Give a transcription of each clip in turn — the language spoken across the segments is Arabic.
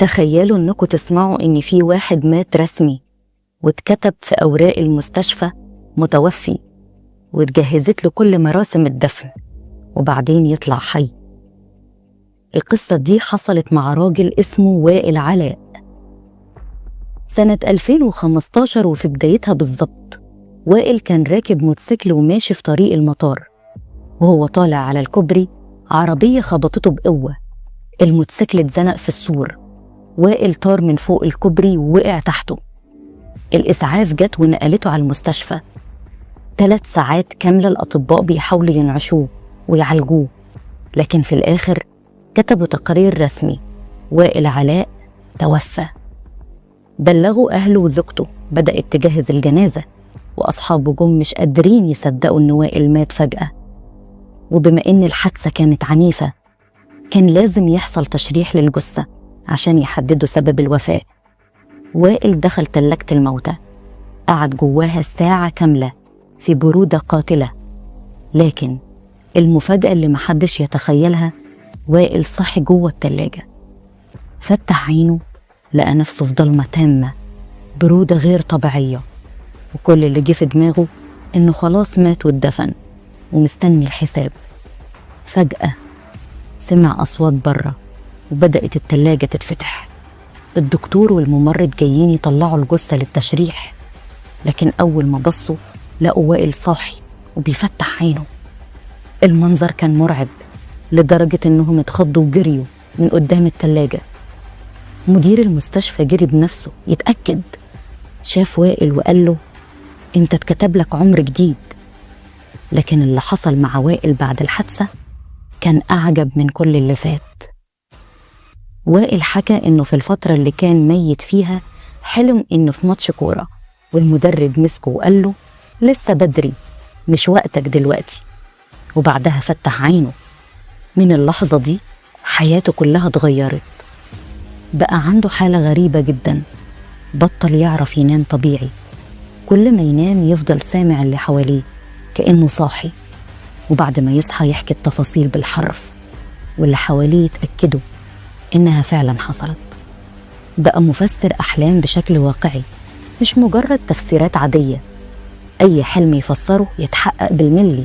تخيلوا انكم تسمعوا ان في واحد مات رسمي واتكتب في اوراق المستشفى متوفي، واتجهزت له كل مراسم الدفن، وبعدين يطلع حي. القصة دي حصلت مع راجل اسمه وائل علاء سنة 2015، وفي بدايتها بالظبط وائل كان راكب موتوسيكل وماشي في طريق المطار، وهو طالع على الكوبري عربية خبطته بقوة. الموتوسيكل اتزنق في السور، وائل طار من فوق الكوبري ووقع تحته. الإسعاف جت ونقلته على المستشفى. 3 ساعات كاملة الأطباء بيحاولوا ينعشوه ويعالجوه، لكن في الآخر كتبوا تقرير رسمي: وائل علاء توفى. بلغوا أهله وزوجته، بدأت تجهز الجنازة، وأصحابه جم مش قادرين يصدقوا إن وائل مات فجأة. وبما إن الحادثة كانت عنيفة، كان لازم يحصل تشريح للجثة عشان يحددوا سبب الوفاة. وائل دخل تلاجة الموتى، قعد جواها ساعة كاملة في برودة قاتلة. لكن المفاجأة اللي محدش يتخيلها، وائل صحي جوه التلاجة، فتح عينه لقى نفسه في ضلمة تامة، برودة غير طبيعية، وكل اللي جه في دماغه إنه خلاص مات واتدفن ومستني الحساب. فجأة سمع أصوات بره، وبدأت التلاجة تتفتح. الدكتور والممرض جايين يطلعوا الجثة للتشريح، لكن أول ما بصوا لقوا وائل صاحي وبيفتح عينه. المنظر كان مرعب لدرجة إنهم اتخضوا وجريوا من قدام التلاجة. مدير المستشفى جري بنفسه يتأكد، شاف وائل وقال له: انت اتكتب لك عمر جديد. لكن اللي حصل مع وائل بعد الحادثة كان أعجب من كل اللي فات. وائل حكى إنه في الفترة اللي كان ميت فيها حلم إنه في ماتش كورة، والمدرب مسكه وقال له: لسه بدري، مش وقتك دلوقتي. وبعدها فتح عينه. من اللحظة دي حياته كلها اتغيرت. بقى عنده حالة غريبة جدا، بطل يعرف ينام طبيعي. كل ما ينام يفضل سامع اللي حواليه كأنه صاحي، وبعد ما يصحى يحكي التفاصيل بالحرف، واللي حواليه يتأكدوا إنها فعلا حصلت. بقى مفسر أحلام بشكل واقعي، مش مجرد تفسيرات عادية. أي حلم يفسره يتحقق بالملي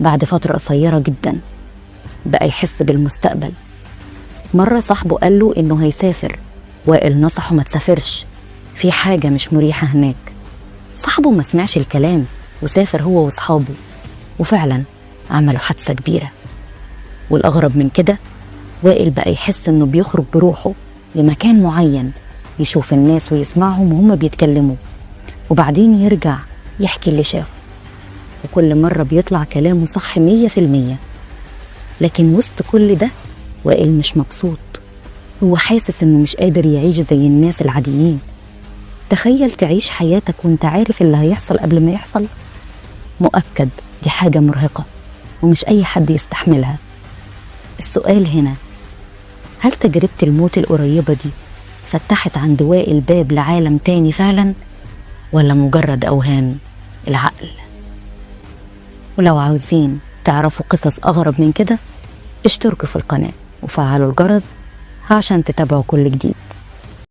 بعد فترة قصيرة جدا. بقى يحس بالمستقبل. مرة صاحبه قال له إنه هيسافر، وائل نصحه: ما تسافرش، في حاجة مش مريحة هناك. صاحبه ما سمعش الكلام وسافر هو وصحابه، وفعلا عملوا حادثة كبيرة. والأغرب من كده، وائل بقى يحس إنه بيخرج بروحه لمكان معين، يشوف الناس ويسمعهم وهم بيتكلموا، وبعدين يرجع يحكي اللي شافه. وكل مرة بيطلع كلامه صح 100%. لكن وسط كل ده وائل مش مبسوط. هو حاسس إنه مش قادر يعيش زي الناس العاديين. تخيل تعيش حياتك وانت عارف اللي هيحصل قبل ما يحصل. مؤكد دي حاجة مرهقة ومش أي حد يستحملها. السؤال هنا: هل تجربة الموت القريبة دي فتحت عند وائل باب لعالم تاني فعلا، ولا مجرد أوهام العقل؟ ولو عاوزين تعرفوا قصص أغرب من كده، اشتركوا في القناة وفعلوا الجرس عشان تتابعوا كل جديد.